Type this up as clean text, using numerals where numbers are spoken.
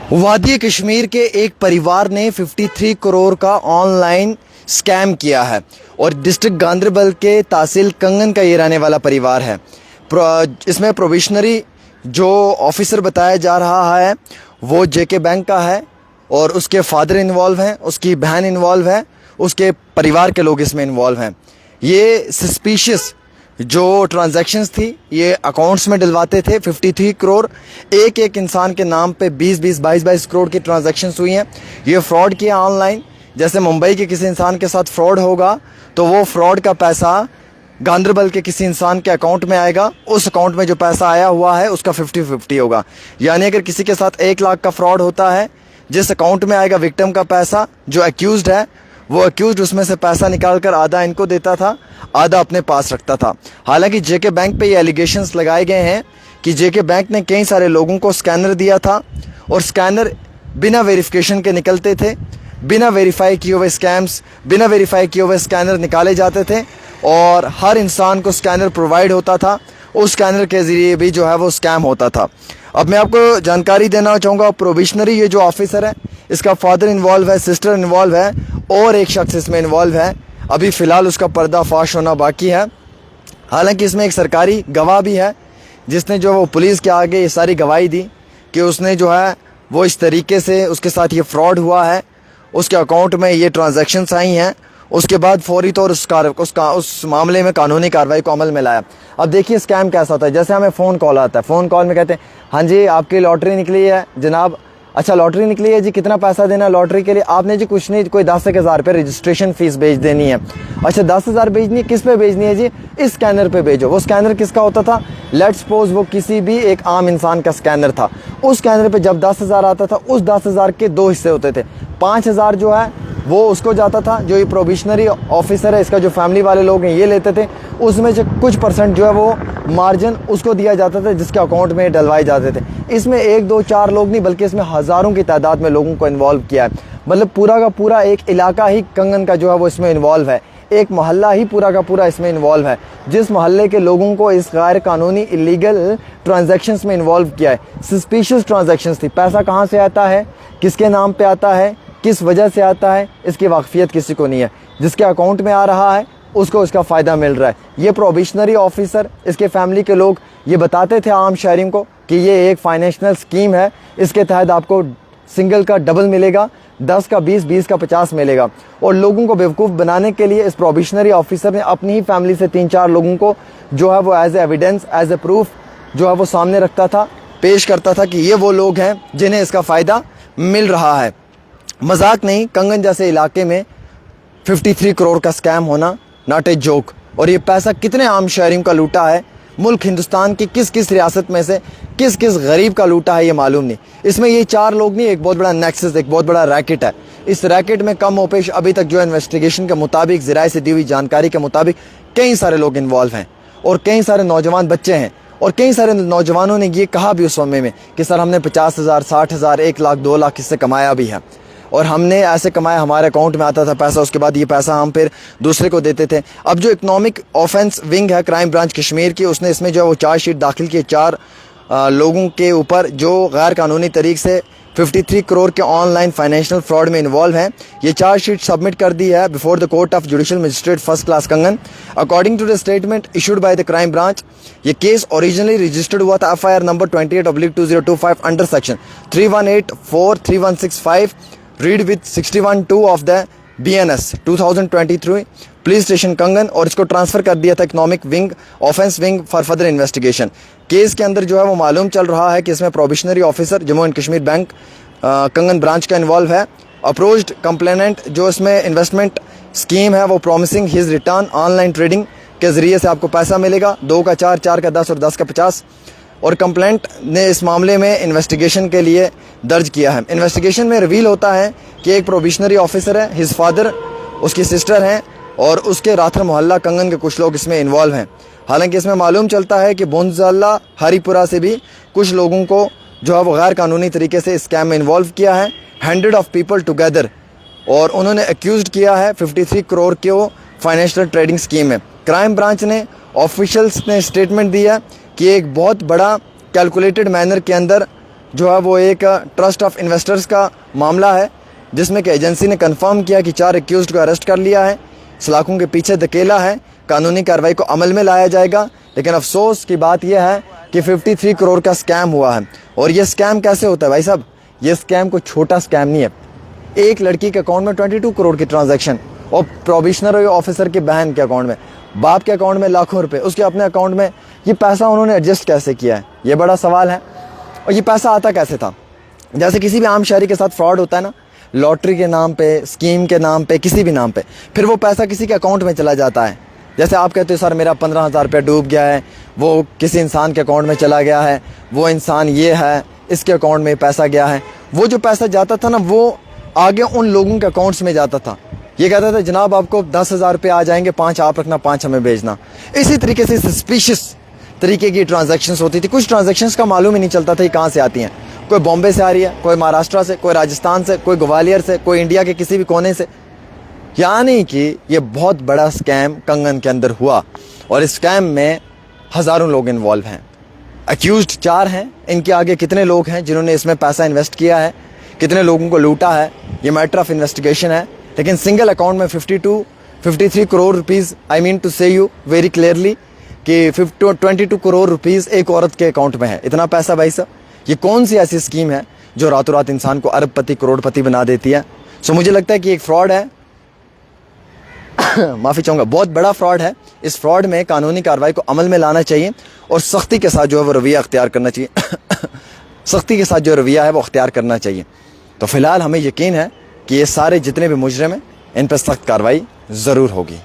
वादी कश्मीर के एक परिवार ने 53 करोड़ का ऑनलाइन स्कैम किया है और डिस्ट्रिक्ट गांदरबल के तहसील कंगन का ये रहने वाला परिवार है। इसमें प्रोविशनरी जो ऑफिसर बताया जा रहा है वो जेके बैंक का है और उसके फादर इन्वॉल्व हैं, उसकी बहन इन्वॉल्व है, उसके परिवार के लोग इसमें इन्वॉल्व हैं। ये सस्पिशियस जो ट्रांजैक्शंस थी ये अकाउंट्स में डलवाते थे। 53 करोड़ एक एक इंसान के नाम पे 20-20, 22-22 करोड़ की ट्रांजैक्शंस हुई हैं। ये फ्रॉड किया ऑनलाइन। जैसे मुंबई के किसी इंसान के साथ फ्रॉड होगा तो वो फ्रॉड का पैसा गांदरबल के किसी इंसान के अकाउंट में आएगा, उस अकाउंट में जो पैसा आया हुआ है उसका 50-50 होगा। यानी अगर किसी के साथ 1 लाख का फ्रॉड होता है, जिस अकाउंट में आएगा विक्टिम का पैसा, जो एक्यूज्ड है वो एक्यूज्ड उसमें से पैसा निकाल कर आधा इनको देता था, आधा अपने पास रखता था। हालांकि जेके बैंक पे ये एलिगेशंस लगाए गए हैं कि जेके बैंक ने कई सारे लोगों को स्कैनर दिया था और स्कैनर बिना वेरिफिकेशन के निकलते थे, बिना वेरीफाई किए हुए स्कैम्स, बिना वेरीफाई किए हुए स्कैनर निकाले जाते थे और हर इंसान को स्कैनर प्रोवाइड होता था। उस स्कैनर के ज़रिए भी जो है वो स्कैम होता था। अब मैं आपको जानकारी देना चाहूँगा, प्रोविशनरी ये जो ऑफिसर है इसका फादर इन्वॉल्व है, सिस्टर इन्वॉल्व है और एक शख्स इसमें इन्वॉल्व है। अभी फ़िलहाल उसका पर्दाफाश होना बाकी है। हालांकि इसमें एक सरकारी गवाह भी है जिसने जो वो पुलिस के आगे ये सारी गवाही दी कि उसने जो है वो इस तरीके से उसके साथ ये फ्रॉड हुआ है, उसके अकाउंट में ये ट्रांजैक्शंस आई हैं। उसके बाद फौरी तौर उस मामले में कानूनी कार्रवाई को अमल में लाया। अब देखिए स्कैम कैसा होता है। जैसे हमें फ़ोन कॉल आता है, फ़ोन कॉल में कहते हैं हाँ जी आपकी लॉटरी निकली है जनाब। अच्छा लॉटरी निकली है जी, कितना पैसा देना है लॉटरी के लिए? आपने जी कुछ नहीं, कोई 10,000 रुपये रजिस्ट्रेशन फ़ीस भेज देनी है। अच्छा 10,000 भेजनी है, किस पे भेजनी है जी? इस स्कैनर पे भेजो। वो स्कैनर किसका होता था? लेट्स सपोज वो किसी भी एक आम इंसान का स्कैनर था। उस स्कैनर पे जब 10,000 आता था, उस 10,000 के 2 हिस्से होते थे। 5,000 जो है वो उसको जाता था, जो ये प्रोविशनरी ऑफिसर है इसका जो फैमिली वाले लोग हैं ये लेते थे। उसमें से कुछ परसेंट जो है वो मार्जिन उसको दिया जाता था जिसके अकाउंट में डलवाए जाते थे। इसमें 1, 2, 4 लोग नहीं बल्कि इसमें हज़ारों की तादाद में लोगों को इन्वॉल्व किया है। मतलब पूरा का पूरा एक इलाका ही कंगन का जो है वो इसमें इन्वॉल्व है, एक मोहल्ला ही पूरा का पूरा इसमें इन्वॉल्व है, जिस मोहल्ले के लोगों को इस गैर कानूनी इलीगल ट्रांजैक्शंस में इन्वॉल्व किया है। सस्पिशियस ट्रांजैक्शंस थी। पैसा कहाँ से आता है, किसके नाम पे आता है, किस वजह से आता है, इसकी वाकफियत किसी को नहीं है। जिसके अकाउंट में आ रहा है उसको इसका फ़ायदा मिल रहा है। ये प्रोविशनरी ऑफिसर, इसके फैमिली के लोग ये बताते थे आम शहरियों को कि ये एक फाइनेंशियल स्कीम है, इसके तहत आपको सिंगल का डबल मिलेगा, 10 का 20, 20 का 50 मिलेगा। और लोगों को बेवकूफ़ बनाने के लिए इस प्रोविशनरी ऑफिसर ने अपनी ही फैमिली से 3-4 लोगों को जो है वो as a evidence, as a proof जो है वो सामने रखता था, पेश करता था कि ये वो लोग हैं जिन्हें इसका फ़ायदा मिल रहा है। मजाक नहीं, कंगन जैसे इलाके में 53 करोड़ का स्कैम होना नॉट ए जोक। और ये पैसा कितने आम शहरियों का लूटा है, मुल्क हिंदुस्तान की किस किस रियासत में से किस किस गरीब का लूटा है ये मालूम नहीं। इसमें ये 4 लोग नहीं, एक बहुत बड़ा नेक्सस, एक बहुत बड़ा रैकेट है। इस रैकेट में कम होपेश अभी तक जो इन्वेस्टिगेशन के मुताबिक, ज़राए से दी हुई जानकारी के मुताबिक कई सारे लोग इन्वॉल्व हैं और कई सारे नौजवान बच्चे हैं। और कई सारे नौजवानों ने ये कहा भी उस समय में कि सर हमने 50,000, 60,000, 1 लाख, 2 लाख इससे कमाया भी है और हमने ऐसे कमाया, हमारे अकाउंट में आता था पैसा, उसके बाद ये पैसा हम फिर दूसरे को देते थे। अब जो इकोनॉमिक ऑफेंस विंग है क्राइम ब्रांच कश्मीर की, उसने इसमें जो है वो चार्जशीट दाखिल की 4 लोगों के ऊपर जो गैर कानूनी तरीके से 53 करोड़ के ऑनलाइन फाइनेंशियल फ्रॉड में इन्वॉल्व हैं। ये चार्जशीट सबमिट कर दी है before the court of judicial magistrate first class Kangan. According to the statement issued by the crime branch, ये केस ओरिजिनली रजिस्टर्ड हुआ था FIR number 28/2025 under section 318-4-3165 read with 61-2 of the BNS 2023 police station Kangan, और इसको transfer कर दिया था economic wing, offence wing for further investigation. Case के अंदर जो है वो मालूम चल रहा है कि इसमें probationary officer Jammu and Kashmir bank Kangan branch का इन्वॉल्व है। अप्रोच्ड कंप्लेनेंट जो इसमें इन्वेस्टमेंट स्कीम है वो promising his return online trading के ज़रिए से आपको पैसा मिलेगा, 2 का 4, 4 का 10 और 10 का 50। और कंप्लेंट ने इस मामले में इन्वेस्टिगेशन के लिए दर्ज किया है। इन्वेस्टिगेशन में रिवील होता है कि एक प्रोविशनरी ऑफिसर है, हिज फादर, उसकी सिस्टर हैं और उसके राथर मोहल्ला कंगन के कुछ लोग इसमें इन्वॉल्व हैं। हालांकि इसमें मालूम चलता है कि बुंजल्ला हरीपुरा से भी कुछ लोगों को जो है वो गैर कानूनी तरीके से इस स्कैम में इन्वॉल्व किया है, 100 ऑफ पीपल टुगेदर, और उन्होंने एक्यूज़ किया है 53 करोड़ के वो फाइनेंशियल ट्रेडिंग स्कीम में। क्राइम ब्रांच ने, ऑफिशियल्स ने स्टेटमेंट दिया कि एक बहुत बड़ा कैलकुलेटेड मैनर के अंदर जो है वो एक ट्रस्ट ऑफ इन्वेस्टर्स का मामला है, जिसमें कि एजेंसी ने कंफर्म किया कि 4 एक्यूज्ड को अरेस्ट कर लिया है, सलाखों के पीछे धकेला है, कानूनी कार्रवाई को अमल में लाया जाएगा। लेकिन अफसोस की बात यह है कि 53 करोड़ का स्कैम हुआ है। और ये स्कैम कैसे होता है भाई साहब? ये स्कैम कोई छोटा स्कैम नहीं है। एक लड़की के अकाउंट में 22 करोड़ की ट्रांजैक्शन, और प्रोबेशनरी ऑफिसर की बहन के अकाउंट में, बाप के अकाउंट में लाखों रुपए, उसके अपने अकाउंट में। ये पैसा उन्होंने एडजस्ट कैसे किया है, ये बड़ा सवाल है। और ये पैसा आता कैसे था? जैसे किसी भी आम शहरी के साथ फ्रॉड होता है ना, लॉटरी के नाम पे, स्कीम के नाम पे, किसी भी नाम पे, फिर वो पैसा किसी के अकाउंट में चला जाता है। जैसे आप कहते हो सर मेरा 15,000 रुपया डूब गया है, वो किसी इंसान के अकाउंट में चला गया है, वो इंसान ये है, इसके अकाउंट में पैसा गया है। वो जो पैसा जाता था ना, वो आगे उन लोगों के अकाउंट्स में जाता था। ये कहता था जनाब आपको 10,000 रुपये आ जाएंगे, 5 आप रखना, 5 हमें भेजना। इसी तरीके से सस्पिशियस तरीके की ट्रांजैक्शंस होती थी। कुछ ट्रांजैक्शंस का मालूम ही नहीं चलता था ये कहाँ से आती हैं। कोई बॉम्बे से आ रही है, कोई महाराष्ट्र से, कोई राजस्थान से, कोई ग्वालियर से, कोई इंडिया के किसी भी कोने से। यानी कि ये बहुत बड़ा स्कैम कंगन के अंदर हुआ, और इस स्कैम में हज़ारों लोग इन्वॉल्व हैं। अक्यूज्ड 4 हैं, इनके आगे कितने लोग हैं जिन्होंने इसमें पैसा इन्वेस्ट किया है, कितने लोगों को लूटा है, ये मैटर ऑफ इन्वेस्टिगेशन है। लेकिन सिंगल अकाउंट में 53 crore rupees, I mean to say you very clearly कि 22 करोड़ रुपीज़ एक औरत के अकाउंट में है। इतना पैसा भाई साहब, ये कौन सी ऐसी स्कीम है जो रातों रात इंसान को अरबपति करोड़पति बना देती है? सो मुझे लगता है कि एक फ्रॉड है माफ़ी चाहूँगा, बहुत बड़ा फ्रॉड है। इस फ्रॉड में कानूनी कार्रवाई को अमल में लाना चाहिए और सख्ती के साथ जो है वो रवैया अख्तियार करना चाहिए सख्ती के साथ जो रवैया है वो अख्तियार करना चाहिए। तो फ़िलहाल हमें यकीन है कि ये सारे जितने भी मुजरिम हैं इन पर सख्त कार्रवाई ज़रूर होगी।